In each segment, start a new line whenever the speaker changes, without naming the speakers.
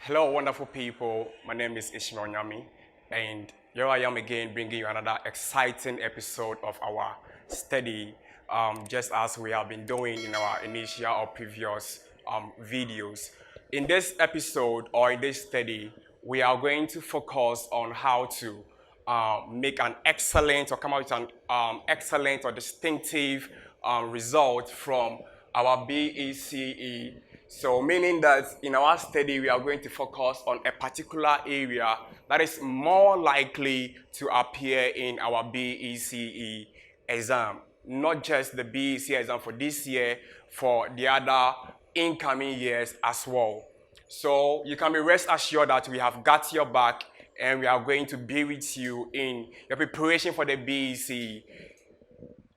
Hello, wonderful people. My name is Ishmael Nyame, and here I am again bringing you another exciting episode of our study, just as we have been doing in our initial or previous videos. In this episode or in this study, we are going to focus on how to make an excellent or come out with an excellent or distinctive result from our B.E.C.E. So meaning that in our study, we are going to focus on a particular area that is more likely to appear in our B.E.C.E. exam. Not just the B.E.C.E. exam for this year, for the other incoming years as well. So you can be rest assured that we have got your back and we are going to be with you in your preparation for the B.E.C.E.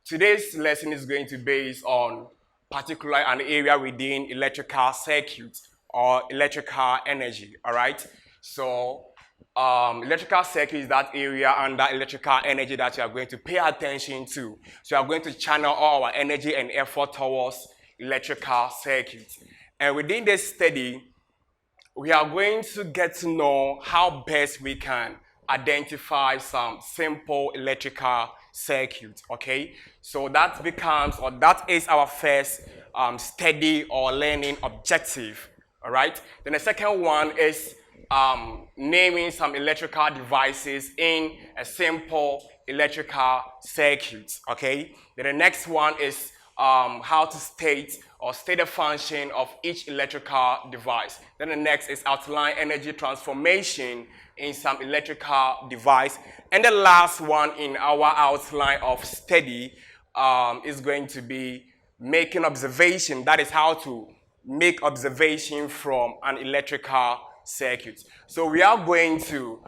Today's lesson is going to be based on particular an area within electrical circuits or electrical energy, all right? So electrical circuit is that area under electrical energy that you are going to pay attention to. So you are going to channel all our energy and effort towards electrical circuits. And within this study, we are going to get to know how best we can identify some simple electrical circuits, okay? So that becomes, or that is our first study or learning objective, all right? Then the second one is naming some electrical devices in a simple electrical circuit, okay? Then the next one is how to state the function of each electrical device. Then the next is outline energy transformation in some electrical device. And the last one in our outline of study is going to be making observation. That is how to make observation from an electrical circuit. So we are going to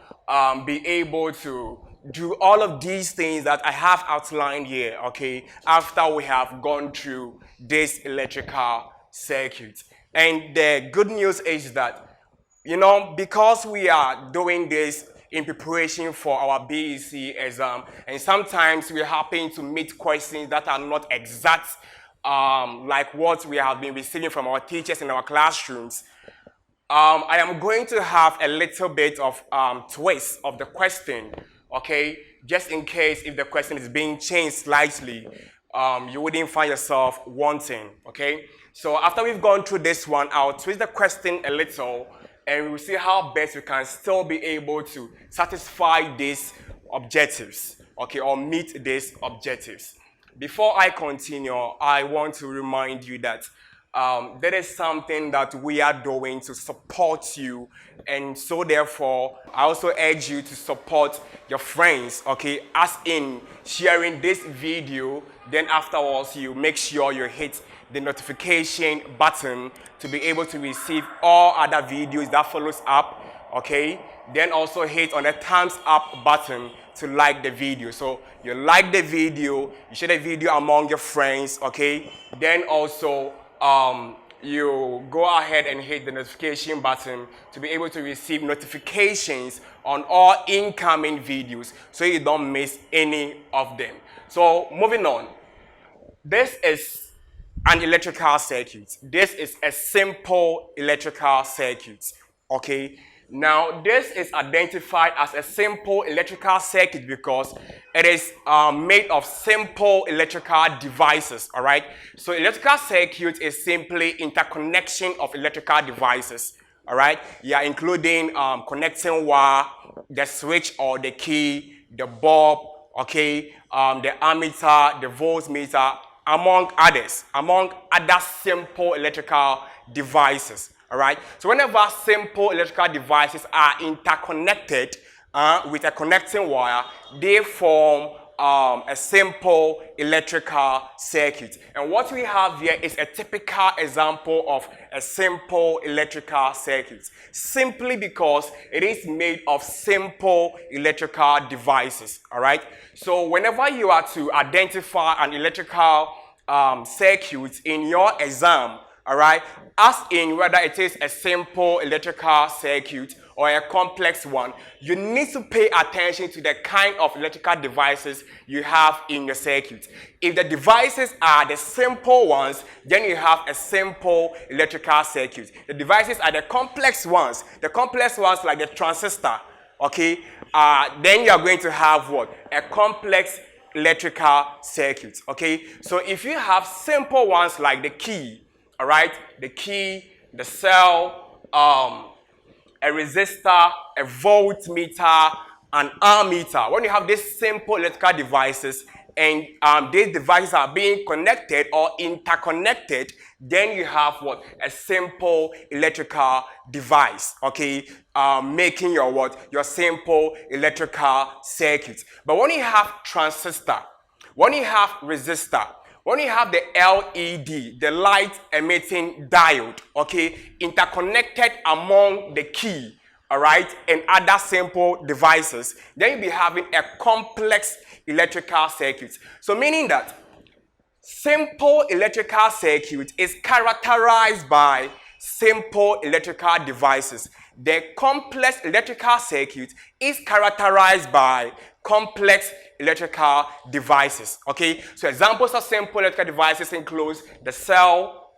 be able to do all of these things that I have outlined here, okay, after we have gone through this electrical circuit. And the good news is that, you know, because we are doing this in preparation for our B.E.C.E. exam, and sometimes we happen to meet questions that are not exact, like what we have been receiving from our teachers in our classrooms. I am going to have a little bit of twist of the question, okay, just in case if the question is being changed slightly, you wouldn't find yourself wanting, okay? So after we've gone through this one, I'll twist the question a little and we'll see how best we can still be able to satisfy these objectives, okay, or meet these objectives. Before I continue, I want to remind you that there is something that we are doing to support you, and so therefore I also urge you to support your friends, okay, as in sharing this video. Then afterwards you make sure you hit the notification button to be able to receive all other videos that follows up, okay. Then also hit on the thumbs up button to like the video. So you like the video, you share the video among your friends, okay. Then also you go ahead and hit the notification button to be able to receive notifications on all incoming videos so you don't miss any of them. So moving on, this is an electrical circuit. This is a simple electrical circuit, okay. Now this is identified as a simple electrical circuit because it is made of simple electrical devices, all right. So electrical circuit is simply interconnection of electrical devices, all right. Yeah, including connecting wire, the switch or the key, the bulb, okay, the ammeter, the voltmeter, among other simple electrical devices. All right. So whenever simple electrical devices are interconnected with a connecting wire, they form a simple electrical circuit. And what we have here is a typical example of a simple electrical circuit, simply because it is made of simple electrical devices. All right. So whenever you are to identify an electrical circuit in your exam, all right, as in whether it is a simple electrical circuit or a complex one, you need to pay attention to the kind of electrical devices you have in your circuit. If the devices are the simple ones, then you have a simple electrical circuit. The devices are the complex ones like the transistor, okay, then you are going to have what? A complex electrical circuit, okay? So if you have simple ones like the key, all right, the key, the cell, a resistor, a voltmeter, an ammeter. When you have these simple electrical devices and these devices are being connected or interconnected, then you have what? A simple electrical device, okay? Making your what? Your simple electrical circuit. But when you have transistor, when you have resistor, when you have the LED, the light emitting diode, okay, interconnected among the key, all right, and other simple devices, then you'll be having a complex electrical circuit. So meaning that simple electrical circuit is characterized by simple electrical devices. The complex electrical circuit is characterized by complex electrical devices. Okay, so examples of simple electrical devices include the cell,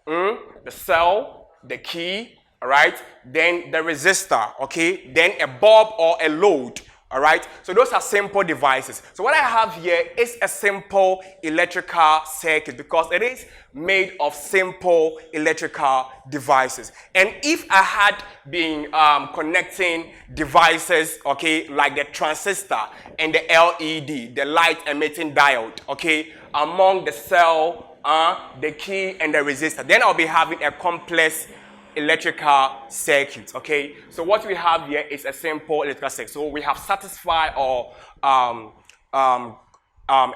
the key, all right, then the resistor, okay, then a bulb or a load. All right, so those are simple devices. So what I have here is a simple electrical circuit because it is made of simple electrical devices. And if I had been connecting devices, okay, like the transistor and the LED, the light emitting diode, okay, among the cell, the key, and the resistor, then I'll be having a complex electrical circuit, okay? So what we have here is a simple electrical circuit. So we have satisfied or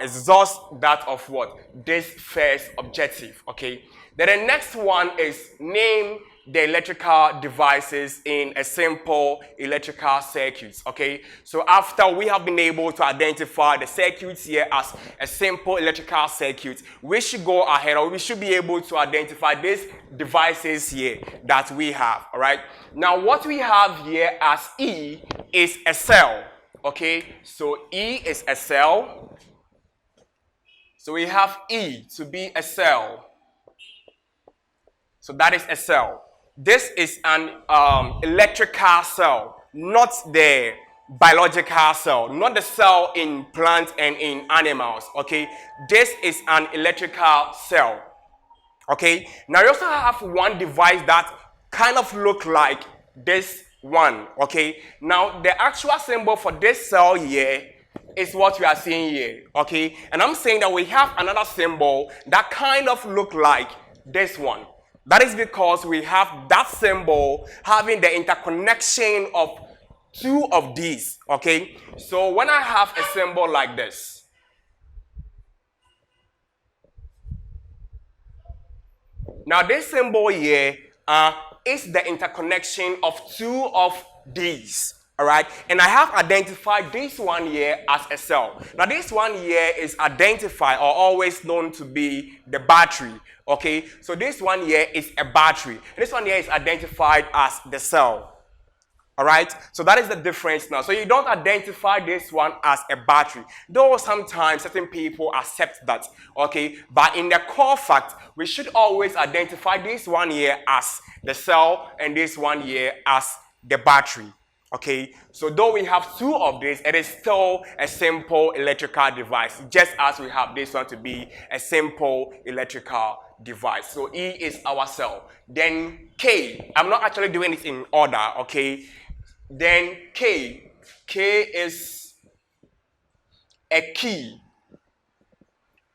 exhaust that of what? This first objective, okay? Then the next one is name the electrical devices in a simple electrical circuit, okay? So after we have been able to identify the circuits here as a simple electrical circuit, we should go ahead, or we should be able to identify these devices here that we have, all right? Now what we have here as E is a cell, okay? So E is a cell. So we have E to be a cell. So that is a cell. This is an electrical cell, not the biological cell, not the cell in plants and in animals, okay? This is an electrical cell, okay? Now you also have one device that kind of look like this one, okay? Now the actual symbol for this cell here is what we are seeing here, okay? And I'm saying that we have another symbol that kind of look like this one. That is because we have that symbol having the interconnection of two of these, okay? So when I have a symbol like this, now this symbol here is the interconnection of two of these, all right? And I have identified this one here as a cell. Now this one here is identified or always known to be the battery, okay? So this one here is a battery. This one here is identified as the cell, all right? So that is the difference now. So you don't identify this one as a battery, though sometimes certain people accept that, okay? But in the core fact, we should always identify this one here as the cell and this one here as the battery. Okay, so though we have two of these, it is still a simple electrical device, just as we have this one to be a simple electrical device. So E is our cell. Then K, I'm not actually doing it in order, okay? Then K is a key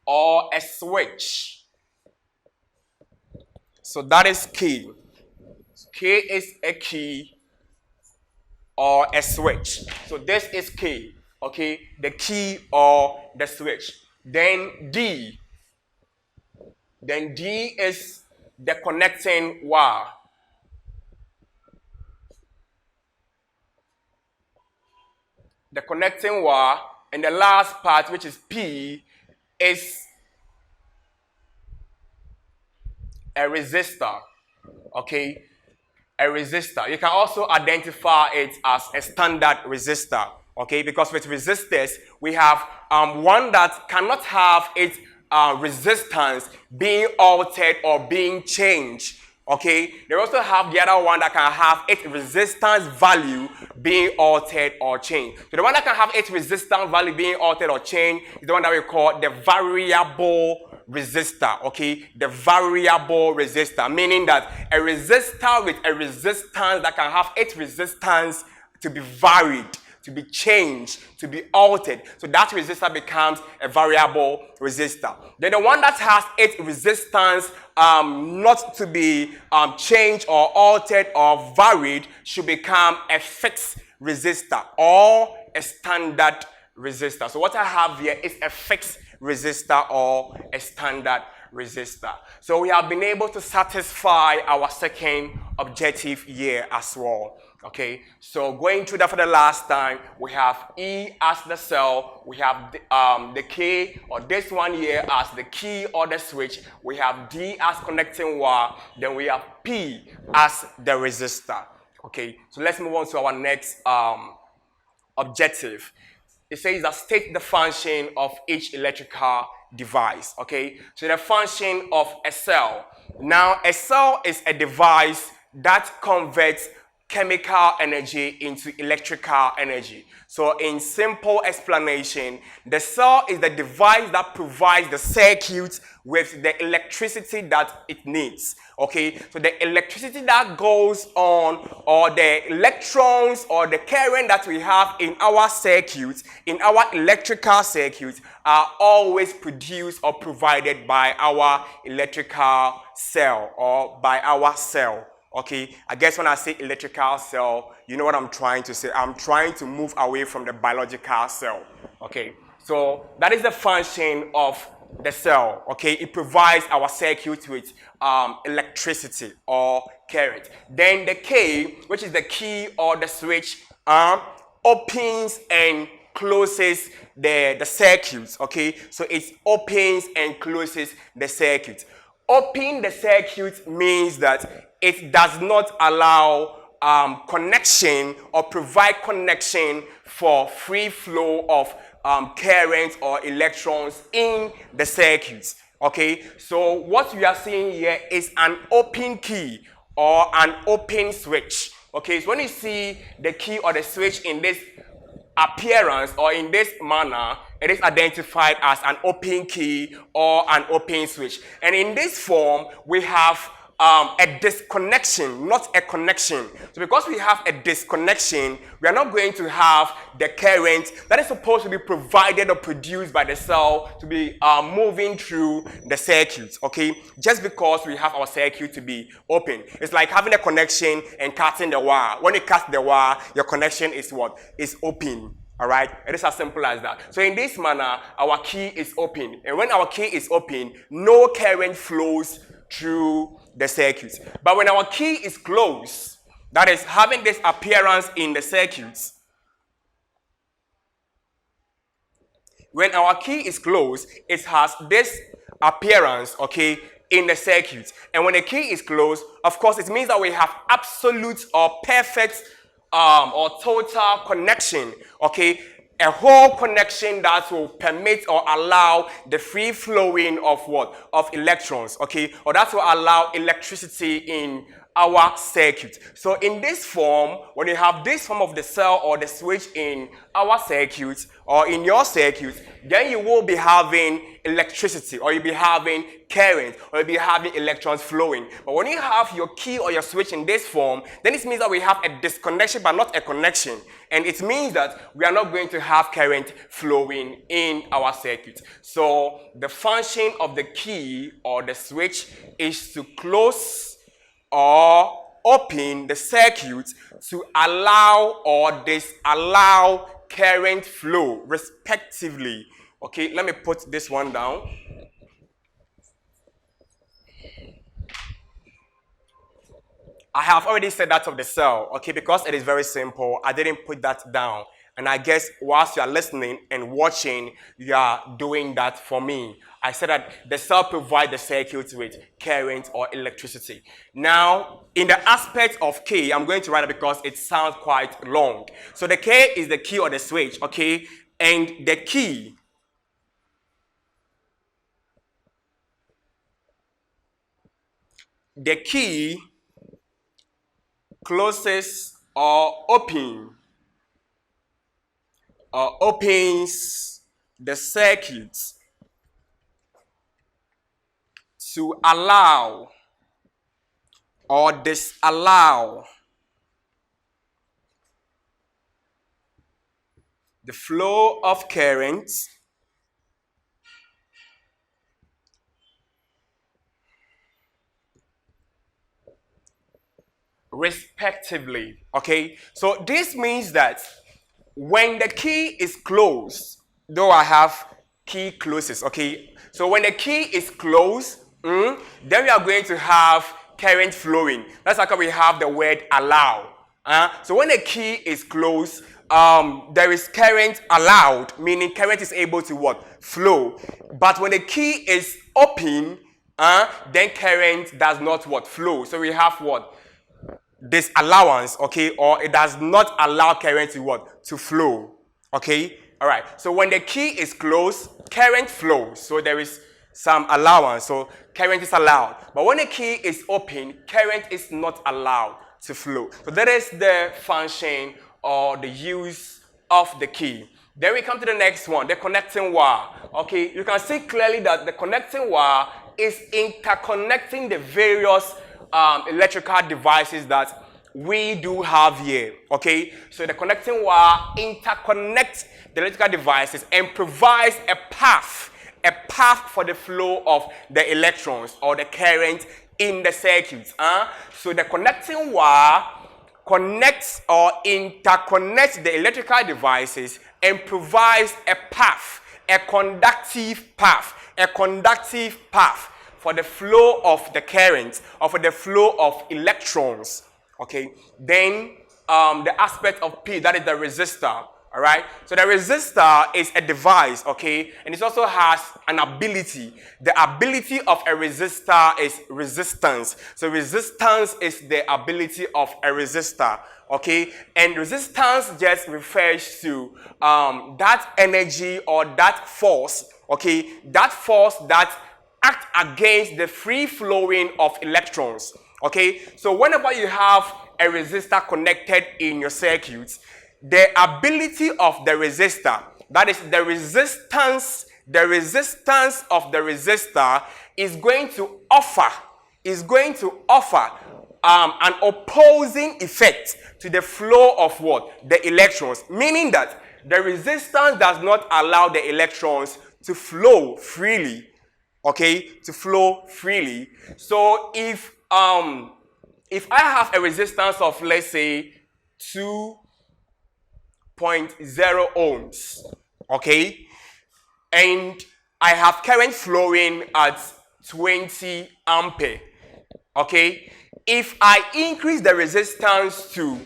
or a switch. So that is K. K is a key or a switch. So this is K, okay? The key or the switch. Then D. Then D is the connecting wire. The connecting wire. And the last part, which is P, is a resistor, okay? A resistor. You can also identify it as a standard resistor, okay? Because with resistors, we have one that cannot have its resistance being altered or being changed, okay? They also have the other one that can have its resistance value being altered or changed. So the one that can have its resistance value being altered or changed is the one that we call the variable resistor, okay? The variable resistor, meaning that a resistor with a resistance that can have its resistance to be varied, to be changed, to be altered. So that resistor becomes a variable resistor. Then the one that has its resistance not to be changed or altered or varied should become a fixed resistor or a standard resistor. So what I have here is a fixed resistor or a standard resistor. So we have been able to satisfy our second objective here as well. Okay, so going through that for the last time, we have E as the cell, we have the K or this one here as the key or the switch, we have D as connecting wire, then we have P as the resistor. Okay, so let's move on to our next objective. It says that state the function of each electrical device. Okay, so the function of a cell. Now, a cell is a device that converts chemical energy into electrical energy. So in simple explanation, the cell is the device that provides the circuit with the electricity that it needs. Okay, so the electricity that goes on, or the electrons or the current that we have in our circuits, in our electrical circuits, are always produced or provided by our electrical cell or by our cell. Okay, I guess when I say electrical cell, you know what I'm trying to say. I'm trying to move away from the biological cell. Okay, so that is the function of the cell. Okay, it provides our circuit with electricity or current. Then the K, which is the key or the switch, opens and closes the circuits. Okay, so it opens and closes the circuit. Open the circuit means that it does not allow connection or provide connection for free flow of current or electrons in the circuits. Okay, so what we are seeing here is an open key or an open switch. Okay, so when you see the key or the switch in this appearance or in this manner, it is identified as an open key or an open switch. And in this form, we have a disconnection, not a connection. So because we have a disconnection, we are not going to have the current that is supposed to be provided or produced by the cell to be moving through the circuit, okay? Just because we have our circuit to be open. It's like having a connection and cutting the wire. When you cut the wire, your connection is what? Is open. All right, it is as simple as that. So in this manner, our key is open. And when our key is open, no current flows through the circuit. But when our key is closed, that is having this appearance in the circuits, when our key is closed, it has this appearance, okay, in the circuit. And when the key is closed, of course, it means that we have absolute or perfect or total connection, okay, a whole connection that will permit or allow the free flowing of what? Of electrons, okay, or that will allow electricity in our circuit. So in this form, when you have this form of the cell or the switch in our circuit or in your circuit, then you will be having electricity, or you'll be having current, or you'll be having electrons flowing. But when you have your key or your switch in this form, then it means that we have a disconnection but not a connection. And it means that we are not going to have current flowing in our circuit. So the function of the key or the switch is to close or open the circuit to allow or disallow current flow respectively. Okay, let me put this one down. I have already said that of the cell, okay, because it is very simple. I didn't put that down. And I guess whilst you are listening and watching, you are doing that for me. I said that the cell provides the circuit with current or electricity. Now, in the aspect of K, I'm going to write it because it sounds quite long. So the K is the key or the switch, okay? And the key closes or opens the circuit to allow or disallow the flow of current respectively. Okay, so this means that when the key is closed, though I have key closes, okay, so when the key is closed, then we are going to have current flowing. That's how we have the word allow. So when the key is closed, there is current allowed, meaning current is able to what? Flow. But when the key is open, then current does not what? Flow. So we have what? Disallowance, okay, or it does not allow current to what? To flow, okay? All right, so when the key is closed, current flows, so there is some allowance, so current is allowed. But when the key is open, current is not allowed to flow. So that is the function or the use of the key. Then we come to the next one, the connecting wire. Okay, you can see clearly that the connecting wire is interconnecting the various electrical devices that we do have here. Okay, so the connecting wire interconnects the electrical devices and provides a path for the flow of the electrons or the current in the circuit. So the connecting wire connects or interconnects the electrical devices and provides a path, a conductive path for the flow of the current or for the flow of electrons. Okay, then the aspect of P, that is the resistor. All right, so the resistor is a device, okay, and it also has an ability. The ability of a resistor is resistance. So resistance is the ability of a resistor, okay, and resistance just refers to that energy or that force, okay, that force that acts against the free flowing of electrons, okay. So whenever you have a resistor connected in your circuit, the ability of the resistor, that is the resistance of the resistor is going to offer an opposing effect to the flow of what? The electrons, meaning that the resistance does not allow the electrons to flow freely, okay, to flow freely. So if I have a resistance of, let's say, 2.0 ohms, okay, and I have current flowing at 20 ampere, okay, if I increase the resistance to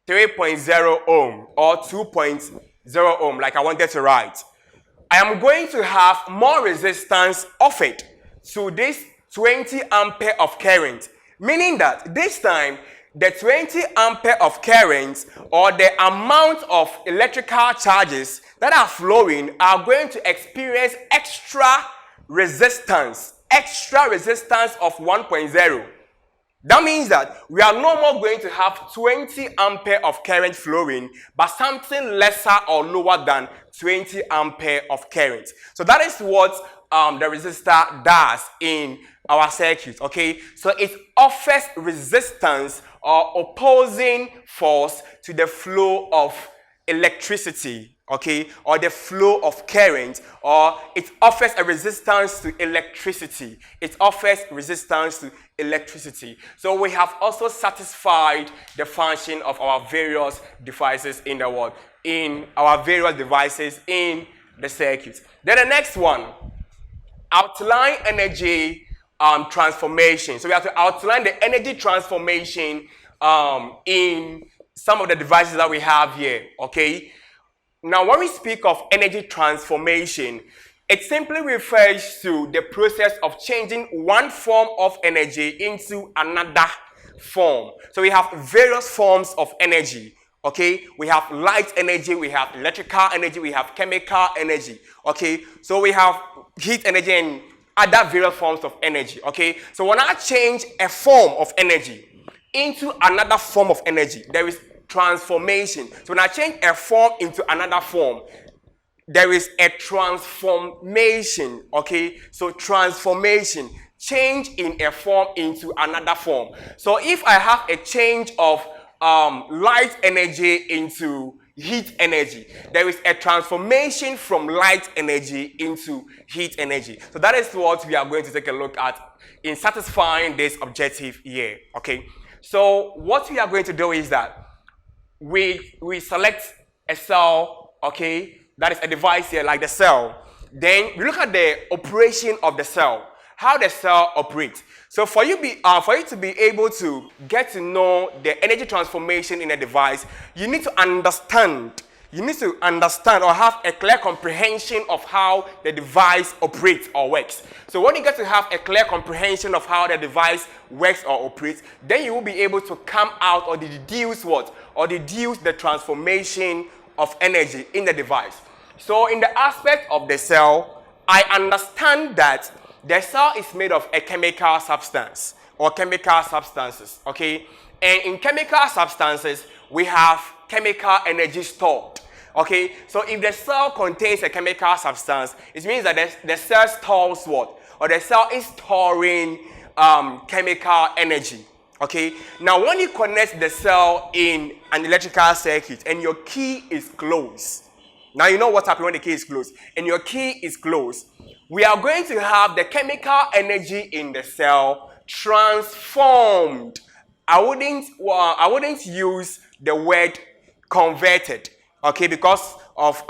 3.0 ohm or 2.0 ohm, like I wanted to write, I am going to have more resistance offered to this 20 ampere of current, meaning that this time the 20 ampere of current or the amount of electrical charges that are flowing are going to experience extra resistance of 1.0. That means that we are no more going to have 20 ampere of current flowing, but something lesser or lower than 20 ampere of current. So that is what the resistor does in our circuit, okay? So it offers resistance or opposing force to the flow of electricity, okay, or the flow of current, or it offers a resistance to electricity. It offers resistance to electricity. So we have also satisfied the function of our various devices in the world, in our various devices in the circuit. Then the next one, outline energy transformation. So we have to outline the energy transformation in some of the devices that we have here, okay? Now, when we speak of energy transformation, it simply refers to the process of changing one form of energy into another form. So we have various forms of energy. Okay, we have light energy, we have electrical energy, we have chemical energy. Okay, so we have heat energy and other various forms of energy. Okay, so when I change a form of energy into another form of energy, there is transformation. So when I change a form into another form, there is a transformation. Okay, so transformation, change in a form into another form. So if I have a change of light energy into heat energy, there is a transformation from light energy into heat energy. So that is what we are going to take a look at in satisfying this objective here. Okay, so what we are going to do is that we select a cell, okay, that is a device here like the cell. Then we look at the operation of the cell, how the cell operates. So for you to be able to get to know the energy transformation in a device, you need to understand or have a clear comprehension of how the device operates or works. So when you get to have a clear comprehension of how the device works or operates, then you will be able to come out or deduce what? Or deduce the transformation of energy in the device. So in the aspect of the cell, I understand that the cell is made of a chemical substance or chemical substances, okay? And in chemical substances, we have chemical energy stored, okay? So if the cell contains a chemical substance, it means that the cell stores what? Or the cell is storing chemical energy, okay? Now, when you connect the cell in an electrical circuit and your key is closed, now you know what happens when the key is closed, and your key is closed, we are going to have the chemical energy in the cell transformed. I wouldn't use the word converted, okay, because of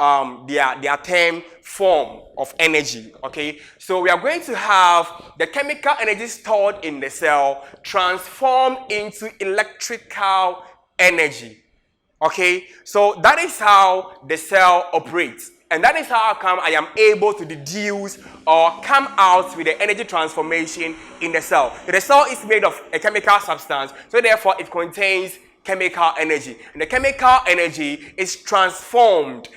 their term form of energy, okay. So we are going to have the chemical energy stored in the cell transformed into electrical energy, okay. So that is how the cell operates. And that is how come I am able to deduce or come out with the energy transformation in the cell. The cell is made of a chemical substance, so therefore it contains chemical energy. And the chemical energy is transformed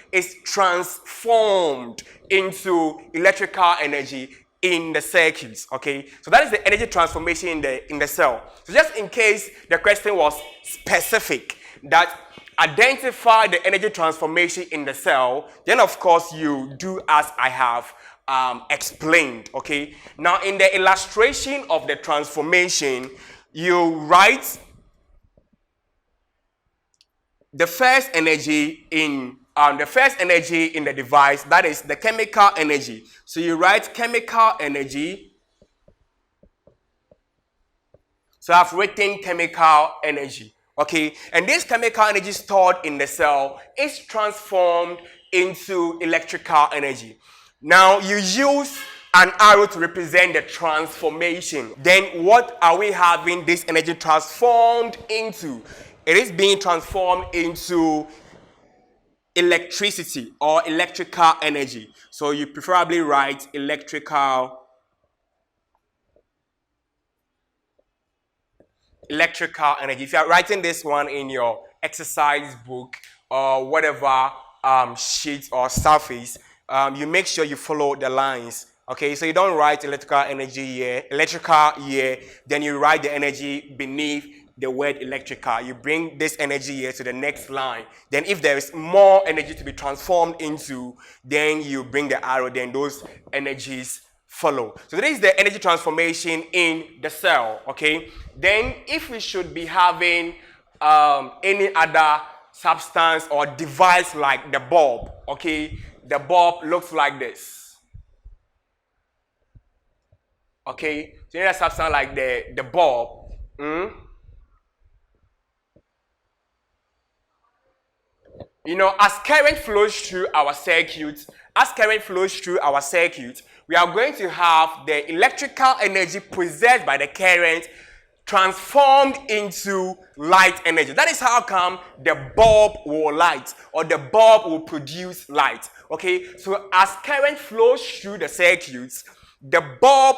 into electrical energy in the circuits, okay? So that is the energy transformation in the cell. So just in case the question was specific, that identify the energy transformation in the cell, then of course you do as I have explained, okay? Now in the illustration of the transformation, you write the first energy in the device, that is the chemical energy. So you write chemical energy. So I've written chemical energy. Okay, and this chemical energy stored in the cell is transformed into electrical energy. Now you use an arrow to represent the transformation. Then what are we having this energy transformed into? It is being transformed into electricity or electrical energy. So you preferably write electrical energy. If you are writing this one in your exercise book or whatever sheet or surface, you make sure you follow the lines. Okay, so you don't write electrical energy here, then you write the energy beneath the word electrical. You bring this energy here to the next line. Then if there is more energy to be transformed into, then you bring the arrow, then those energies follow. So this is the energy transformation in the cell, okay? Then if we should be having any other substance or device like the bulb, okay? The bulb looks like this. Okay? So you need a substance like the bulb. You know, as current flows through our circuit, we are going to have the electrical energy possessed by the current transformed into light energy. That is how come the bulb will light, or the bulb will produce light. Okay, so as current flows through the circuits, the bulb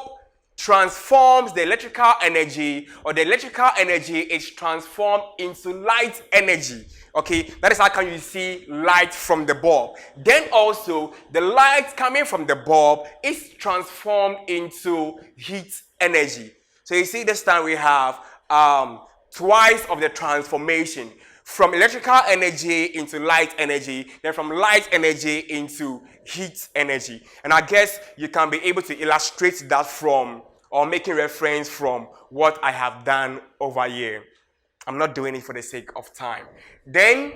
transforms the electrical energy, or the electrical energy is transformed into light energy. Okay, that is how come you see light from the bulb. Then also, the light coming from the bulb is transformed into heat energy. So you see this time we have twice of the transformation, from electrical energy into light energy, then from light energy into heat energy. And I guess you can be able to illustrate that from, or making reference from, what I have done over here. I'm not doing it for the sake of time. Then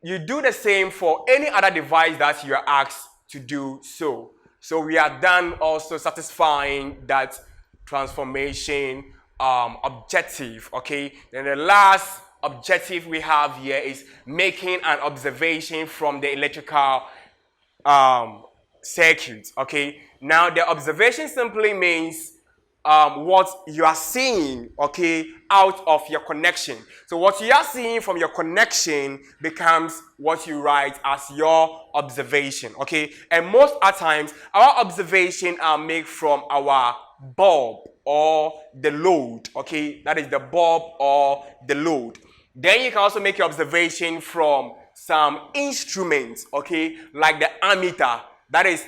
you do the same for any other device that you are asked to do so. So we are done also satisfying that transformation objective. Okay, then the last objective we have here is making an observation from the electrical circuit. Okay, now the observation simply means what you are seeing, okay, out of your connection. So what you are seeing from your connection becomes what you write as your observation, okay? And most of the times, our observation are made from our bulb or the load, okay? That is the bulb or the load. Then you can also make your observation from some instruments, okay, like the ammeter. That is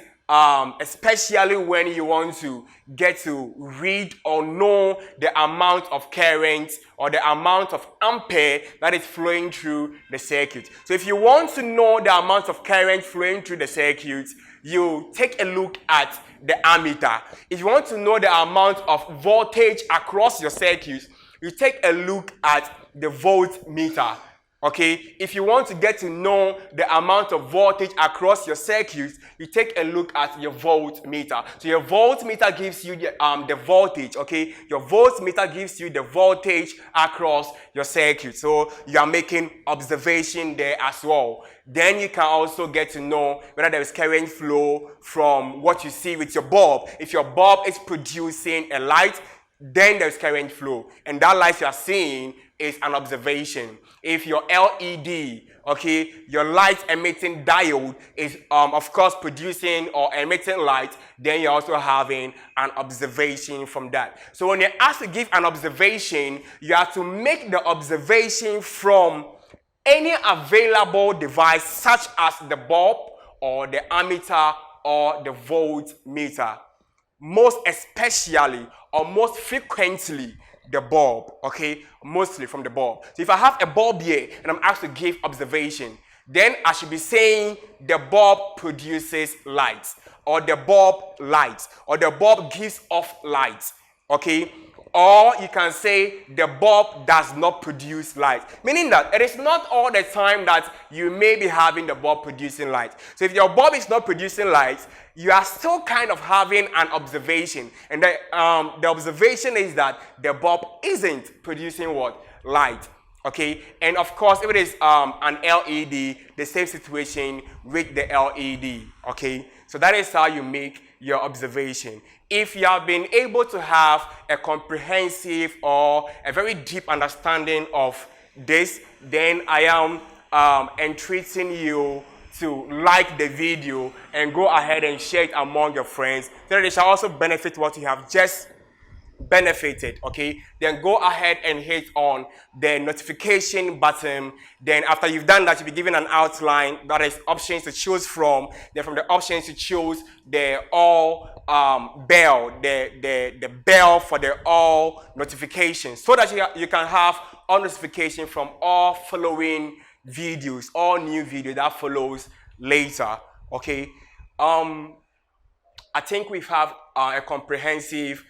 especially when you want to get to read or know the amount of current or the amount of ampere that is flowing through the circuit. So if you want to know the amount of current flowing through the circuit, you take a look at the ammeter. If you want to know the amount of voltage across your circuit, you take a look at the voltmeter. Okay, if you want to get to know the amount of voltage across your circuits, you take a look at your voltmeter. So your voltmeter gives you the voltage, okay? Your voltmeter gives you the voltage across your circuit. So you are making observation there as well. Then you can also get to know whether there is current flow from what you see with your bulb. If your bulb is producing a light, then there's current flow. And that light you are seeing is an observation. If your LED, okay, your light emitting diode is of course producing or emitting light, then you're also having an observation from that. So when you're asked to give an observation, you have to make the observation from any available device such as the bulb or the ammeter or the voltmeter. Most especially or most frequently the bulb, okay? Mostly from the bulb. So if I have a bulb here and I'm asked to give observation, then I should be saying the bulb produces light, or the bulb lights, or the bulb gives off light, okay? Or you can say the bulb does not produce light, meaning that it is not all the time that you may be having the bulb producing light. So if your bulb is not producing light, you are still kind of having an observation, and the observation is that the bulb isn't producing what? Light. Okay, and of course, if it is an LED, the same situation with the LED. Okay, so that is how you make your observation. If you have been able to have a comprehensive or a very deep understanding of this, then I am entreating you to like the video and go ahead and share it among your friends so that they shall also benefit what you have just benefited. Okay, then go ahead and hit on the notification button. Then after you've done that, you'll be given an outline that is options to choose from. Then from the options you choose the all bell, the bell for the all notifications, so that you can have all notification from all following videos, all new video that follows later. Okay, I think we have a comprehensive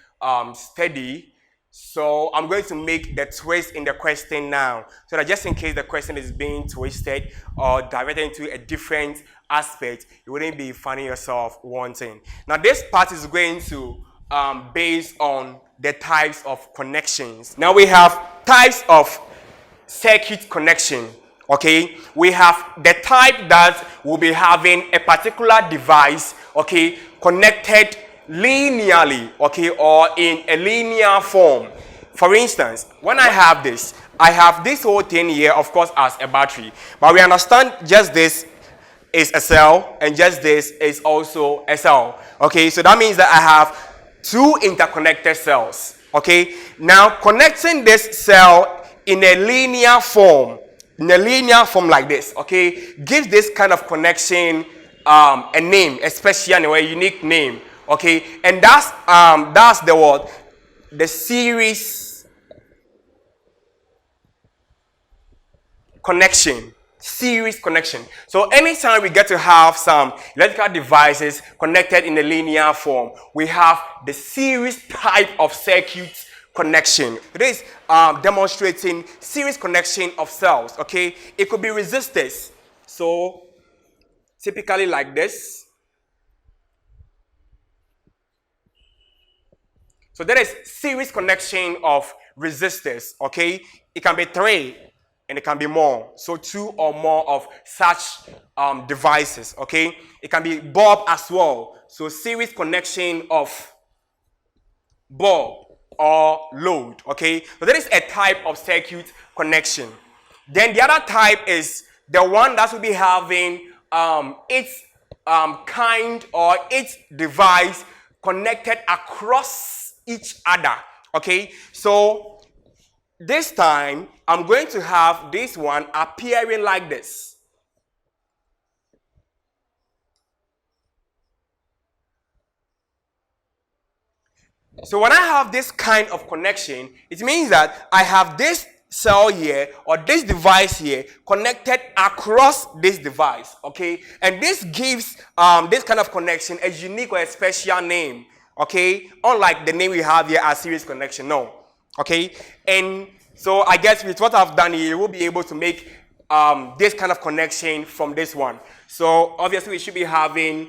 study, so I'm going to make the twist in the question now, so that just in case the question is being twisted or diverted into a different aspect, you wouldn't be finding yourself wanting. Now this part is going to based on the types of connections. Now we have types of circuit connection. Okay, we have the type that will be having a particular device, okay, connected linearly, okay, or in a linear form. for instance, when I have this whole thing here, of course, as a battery. But we understand just this is a cell and just this is also a cell. Okay, so that means that I have two interconnected cells. Okay, now connecting this cell in a linear form, like this, okay, gives this kind of connection a name, especially a unique name. Okay, and that's the word, the series connection. Series connection. So anytime we get to have some electrical devices connected in a linear form, we have the series type of circuit connection. It is demonstrating series connection of cells. Okay, it could be resistors. So typically like this. So there is series connection of resistors. Okay, it can be 3. And it can be more. So 2 or more of such devices. Okay, it can be bulb as well. So series connection of bulb or load. Okay, so there is a type of circuit connection. Then the other type is the one that will be having its kind or its device connected across each other. Okay, so this time, I'm going to have this one appearing like this. So when I have this kind of connection, it means that I have this cell here or this device here connected across this device, okay? And this gives this kind of connection a unique or a special name, okay? Unlike the name we have here as series connection, no, okay? And so I guess with what I've done here, we'll be able to make this kind of connection from this one. So obviously we should be having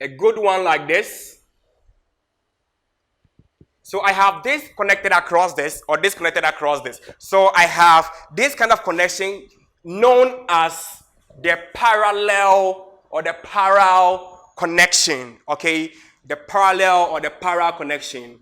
a good one like this. So I have this connected across this or this connected across this. So I have this kind of connection known as the parallel or the parallel connection, okay? The parallel or the parallel connection.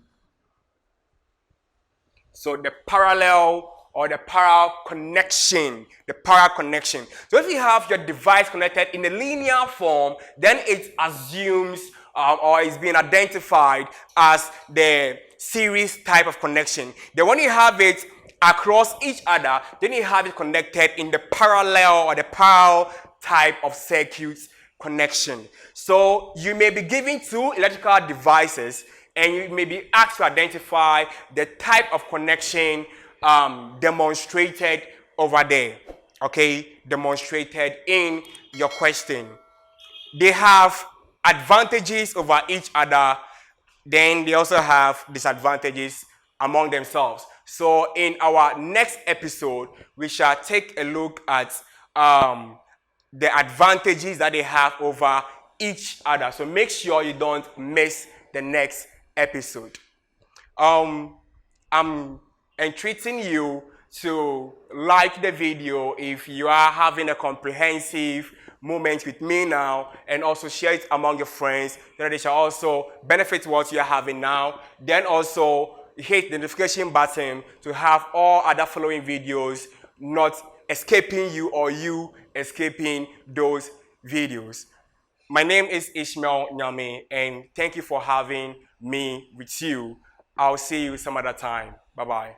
So the parallel or the parallel connection, So if you have your device connected in a linear form, then it assumes or is being identified as the series type of connection. Then when you have it across each other, then you have it connected in the parallel or the parallel type of circuits connection. So you may be given 2 electrical devices and you may be asked to identify the type of connection demonstrated over there, okay, demonstrated in your question. They have advantages over each other, then they also have disadvantages among themselves. So in our next episode, we shall take a look at the advantages that they have over each other. So make sure you don't miss the next episode. I'm entreating you to like the video if you are having a comprehensive moment with me now, and also share it among your friends so that they shall also benefit what you are having now. Then also hit the notification button to have all other following videos not escaping you or you escaping those videos. My name is Ishmael Nyame, and thank you for having me with you. I'll see you some other time. Bye-bye.